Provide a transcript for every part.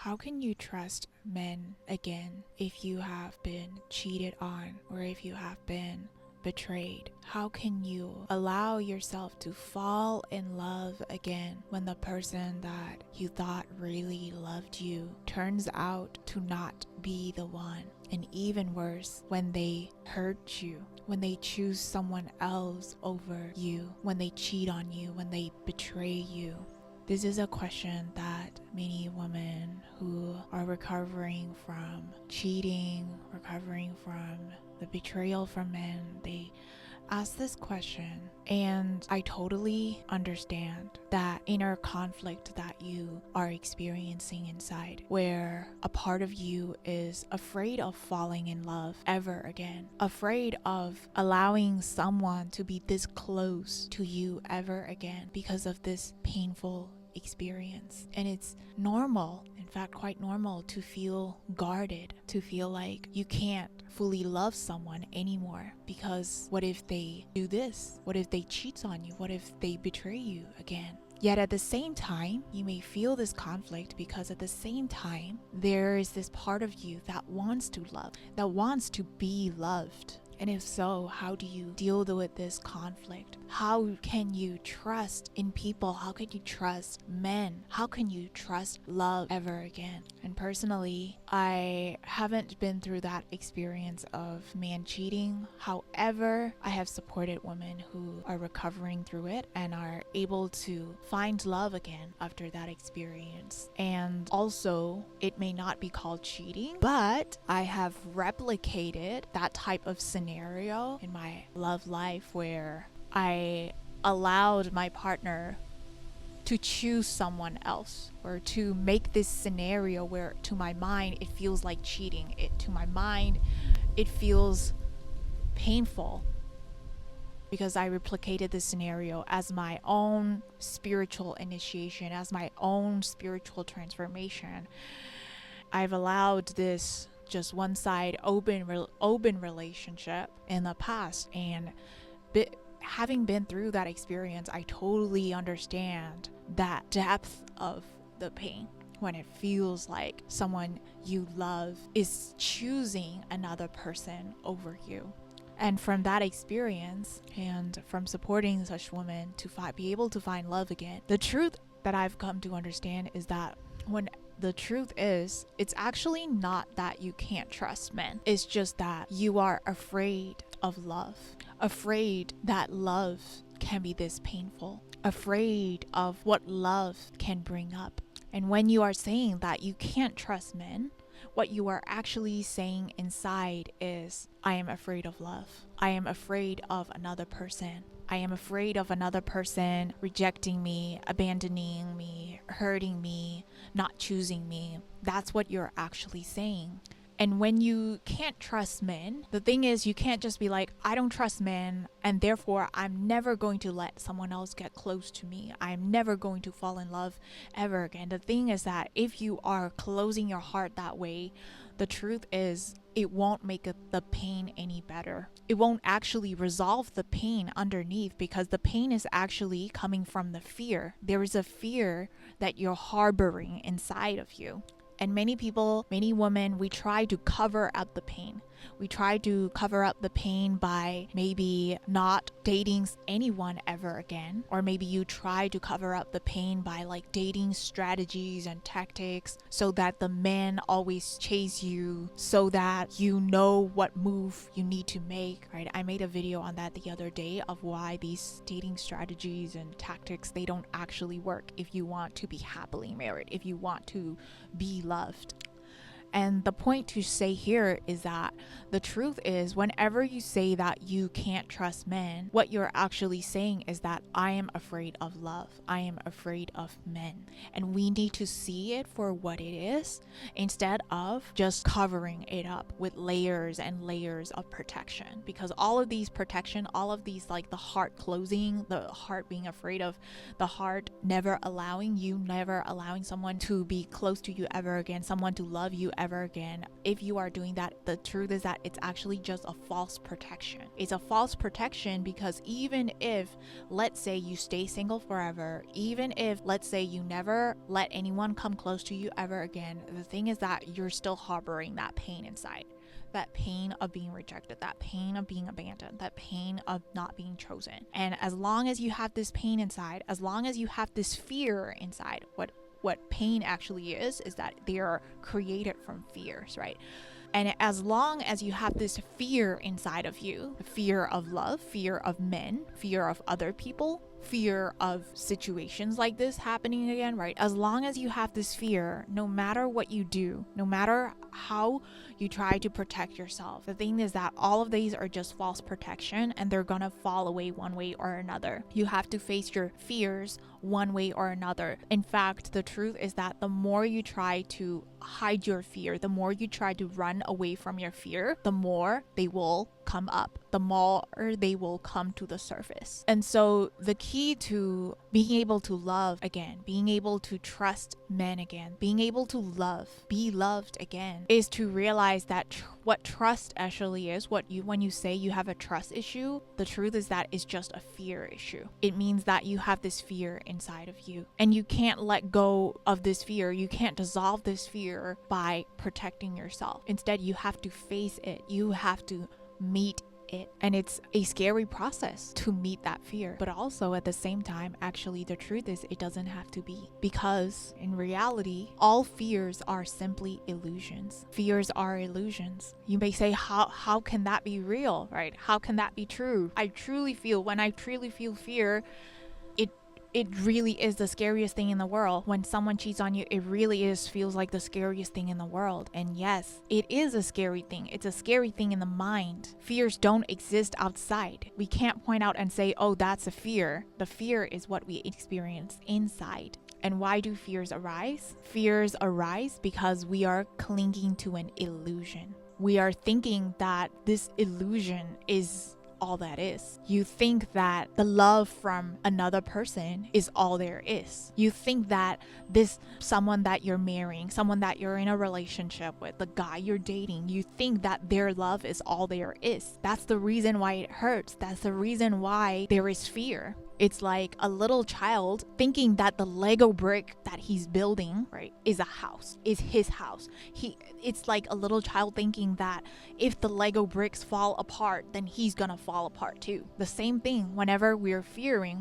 How can you trust men again if you have been cheated on or if you have been betrayed? How can you allow yourself to fall in love again when the person that you thought really loved you turns out to not be the one? And even worse, when they hurt you, when they choose someone else over you, when they cheat on you, when they betray you. This is a question that many women who are recovering from cheating, recovering from the betrayal from men, they ask this question. And I totally understand that inner conflict that you are experiencing inside, where a part of you is afraid of falling in love ever again, afraid of allowing someone to be this close to you ever again because of this painful experience. And it's normal, in fact quite normal, to feel guarded, to feel like you can't fully love someone anymore because what if they do this? What if they cheat on you? What if they betray you again? Yet at the same time, you may feel this conflict because at the same time, there is this part of you that wants to love, that wants to be loved. And if so, how do you deal with this conflict? How can you trust in people? How can you trust men? How can you trust love ever again? And personally, I haven't been through that experience of man cheating. However, I have supported women who are recovering through it and are able to find love again after that experience. And also, it may not be called cheating, but I have replicated that type of scenario in my love life where I allowed my partner to choose someone else, or to make this scenario where to my mind it feels like cheating. To my mind it feels painful because I replicated this scenario as my own spiritual initiation, as my own spiritual transformation. I've allowed this just one side open relationship in the past, and having been through that experience, I totally understand that depth of the pain when it feels like someone you love is choosing another person over you. And from that experience and from supporting such women to be able to find love again, the truth that I've come to understand is that the truth is, it's actually not that you can't trust men. It's just that you are afraid of love. Afraid that love can be this painful. Afraid of what love can bring up. And when you are saying that you can't trust men, what you are actually saying inside is, I am afraid of love. I am afraid of another person. I am afraid of another person rejecting me, abandoning me, hurting me, not choosing me. That's what you're actually saying. And when you can't trust men, the thing is, you can't just be like, I don't trust men, and therefore I'm never going to let someone else get close to me. I'm never going to fall in love ever again. The thing is that if you are closing your heart that way, the truth is, it won't make the pain any better. It won't actually resolve the pain underneath, because the pain is actually coming from the fear. There is a fear that you're harboring inside of you. And many people, many women, we try to cover up the pain. We try to cover up the pain by maybe not dating anyone ever again. Or maybe you try to cover up the pain by like dating strategies and tactics so that the men always chase you, so that you know what move you need to make, right? I made a video on that the other day of why these dating strategies and tactics, they don't actually work if you want to be happily married, if you want to be loved. And the point to say here is that the truth is, whenever you say that you can't trust men, what you're actually saying is that I am afraid of love. I am afraid of men. And we need to see it for what it is instead of just covering it up with layers and layers of protection. Because all of these protection, all of these, like the heart closing, the heart being afraid of, the heart never allowing someone to be close to you ever again, someone to love you ever again, if you are doing that, the truth is that it's actually just a false protection. It's a false protection because even if, let's say, you stay single forever, even if, let's say, you never let anyone come close to you ever again, the thing is that you're still harboring that pain inside. That pain of being rejected, that pain of being abandoned, that pain of not being chosen. And as long as you have this pain inside, as long as you have this fear inside, what pain actually is that they are created from fears, right? And as long as you have this fear inside of you, fear of love, fear of men, fear of other people, fear of situations like this happening again, right? As long as you have this fear, no matter what you do, no matter how you try to protect yourself, the thing is that all of these are just false protection and they're gonna fall away one way or another. You have to face your fears one way or another. In fact, the truth is that the more you try to hide your fear, the more you try to run away from your fear, the more they will come up, the more they will come to the surface. And so the key to being able to love again, being able to trust men again, being able to be loved again, is to realize that what trust actually is, when you say you have a trust issue, the truth is that it's just a fear issue. It means that you have this fear inside of you and you can't let go of this fear. You can't dissolve this fear by protecting yourself. Instead, you have to face it. You have to meet it. And it's a scary process to meet that fear. But also at the same time, actually, the truth is it doesn't have to be. Because in reality, all fears are simply illusions. Fears are illusions. You may say, how can that be real, right? How can that be true? When I truly feel fear, it really is the scariest thing in the world. When someone cheats on you, it really feels like the scariest thing in the world. And yes, it is a scary thing. It's a scary thing in the mind. Fears don't exist outside. We can't point out and say, oh, that's a fear. The fear is what we experience inside. And why do fears arise? Fears arise because we are clinging to an illusion. We are thinking that this illusion is all that is. You think that the love from another person is all there is. You think that this someone that you're marrying, someone that you're in a relationship with, the guy you're dating, you think that their love is all there is. That's the reason why it hurts. That's the reason why there is fear. It's like a little child thinking that the Lego brick that he's building, right, is a house, is his house. It's like a little child thinking that if the Lego bricks fall apart, then he's gonna fall apart too. The same thing whenever we're fearing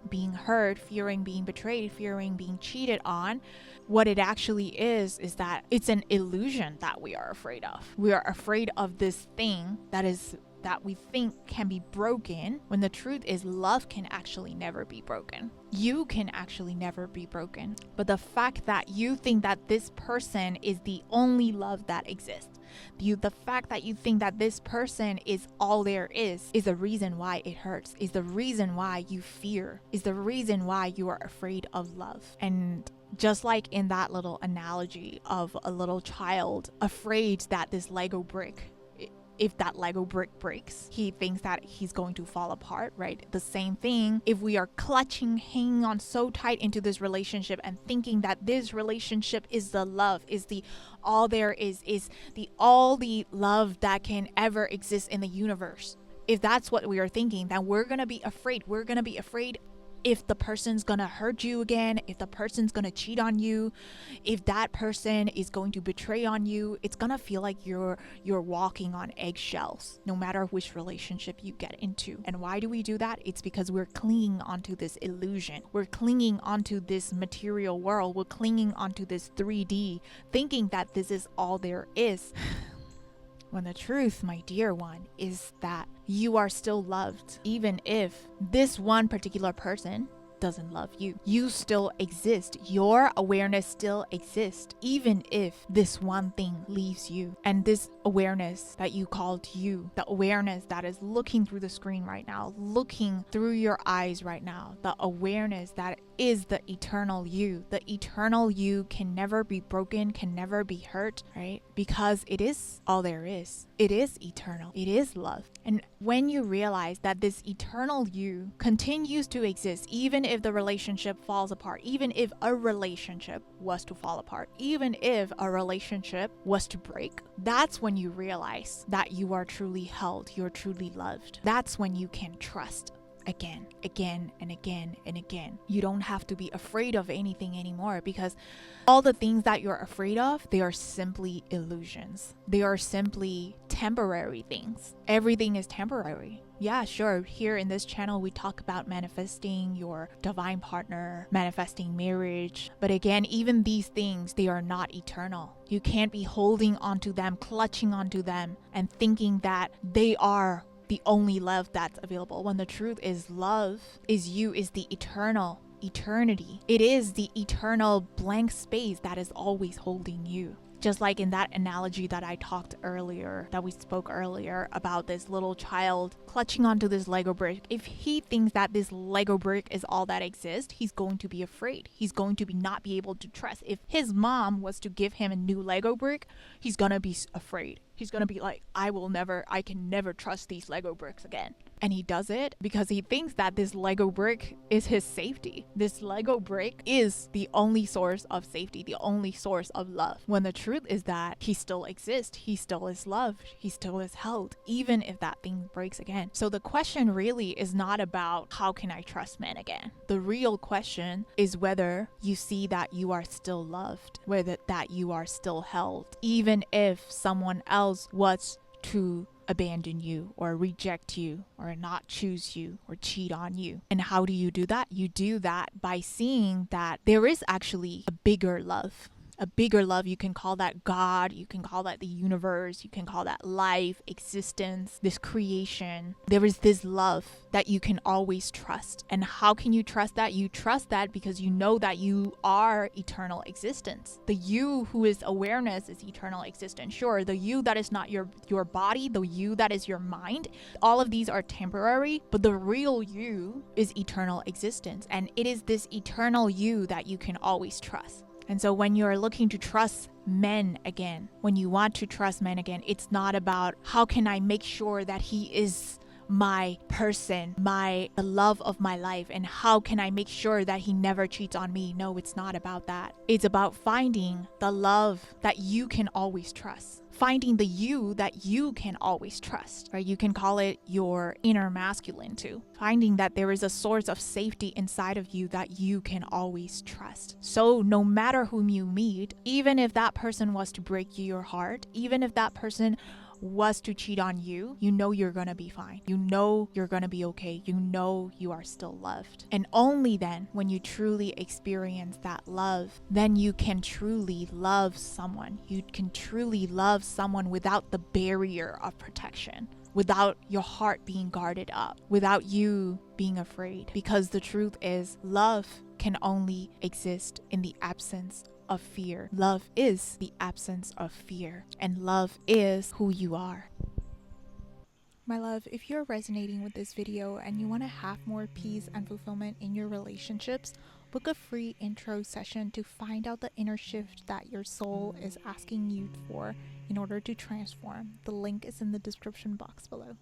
being hurt, fearing being betrayed, fearing being cheated on, what it actually is that it's an illusion that we are afraid of. We are afraid of this thing that we think can be broken, when the truth is love can actually never be broken. You can actually never be broken. But the fact that you think that this person is the only love that exists, the fact that you think that this person is all there is the reason why it hurts, is the reason why you fear, is the reason why you are afraid of love. And just like in that little analogy of a little child afraid that this Lego brick, if that Lego brick breaks, he thinks that he's going to fall apart, right? The same thing, if we are hanging on so tight into this relationship and thinking that this relationship is the love, is the all there is the love that can ever exist in the universe. If that's what we are thinking, then we're gonna be afraid. We're gonna be afraid if the person's gonna hurt you again, if the person's gonna cheat on you, if that person is going to betray on you, it's gonna feel like you're walking on eggshells, no matter which relationship you get into. And why do we do that? It's because we're clinging onto this illusion. We're clinging onto this material world. We're clinging onto this 3D, thinking that this is all there is. When the truth, my dear one, is that you are still loved, even if this one particular person doesn't love you. You still exist. Your awareness still exists, even if this one thing leaves you. And this awareness that you called you, the awareness that is looking through the screen right now, looking through your eyes right now, the awareness that is the eternal you. The eternal you can never be broken, can never be hurt, right? Because it is all there is. It is eternal. It is love. And when you realize that this eternal you continues to exist, even if the relationship falls apart, even if a relationship was to fall apart, even if a relationship was to break, that's when you realize that you are truly held, you're truly loved. That's when you can trust again and again and again. You don't have to be afraid of anything anymore, because all the things that you're afraid of, they are simply illusions. They are simply temporary things. Everything is temporary. Yeah, sure. Here in this channel, we talk about manifesting your divine partner, manifesting marriage. But again, even these things, they are not eternal. You can't be holding onto them, clutching onto them, and thinking that they are the only love that's available, when the truth is love is you, is the eternity. It is the eternal blank space that is always holding you. Just like in that analogy that I talked earlier, that we spoke earlier about this little child clutching onto this Lego brick. If he thinks that this Lego brick is all that exists, he's going to be afraid. He's going to not be able to trust. If his mom was to give him a new Lego brick, he's gonna be afraid. He's gonna be like, I can never trust these Lego bricks again. And he does it because he thinks that this Lego brick is his safety. This Lego brick is the only source of safety, the only source of love. When the truth is that he still exists, he still is loved, he still is held, even if that thing breaks again. So the question really is not about how can I trust men again? The real question is whether you see that you are still loved, whether that you are still held, even if someone else was to abandon you or reject you or not choose you or cheat on you. And how do you do that? You do that by seeing that there is actually a bigger love. A bigger love. You can call that God, you can call that the universe, you can call that life, existence, this creation. There is this love that you can always trust. And how can you trust that? You trust that because you know that you are eternal existence. The you who is awareness is eternal existence. Sure, the you that is not your body, the you that is your mind, all of these are temporary, but the real you is eternal existence. And it is this eternal you that you can always trust. And so when you're looking to trust men again, when you want to trust men again, it's not about how can I make sure that he is my person, the love of my life, and how can I make sure that he never cheats on me. No, it's not about that. It's about finding the love that you can always trust. Finding the you that you can always trust, right? You can call it your inner masculine too. Finding that there is a source of safety inside of you that you can always trust. So no matter whom you meet, even if that person was to break your heart, even if that person was to cheat on you, you know you're gonna be fine. You know you're gonna be okay. You know you are still loved. And only then, when you truly experience that love, then you can truly love someone. You can truly love someone without the barrier of protection, without your heart being guarded up, without you being afraid. Because the truth is, love can only exist in the absence of fear. Love is the absence of fear, and love is who you are. My love, if you're resonating with this video and you want to have more peace and fulfillment in your relationships, book a free intro session to find out the inner shift that your soul is asking you for in order to transform. The link is in the description box below.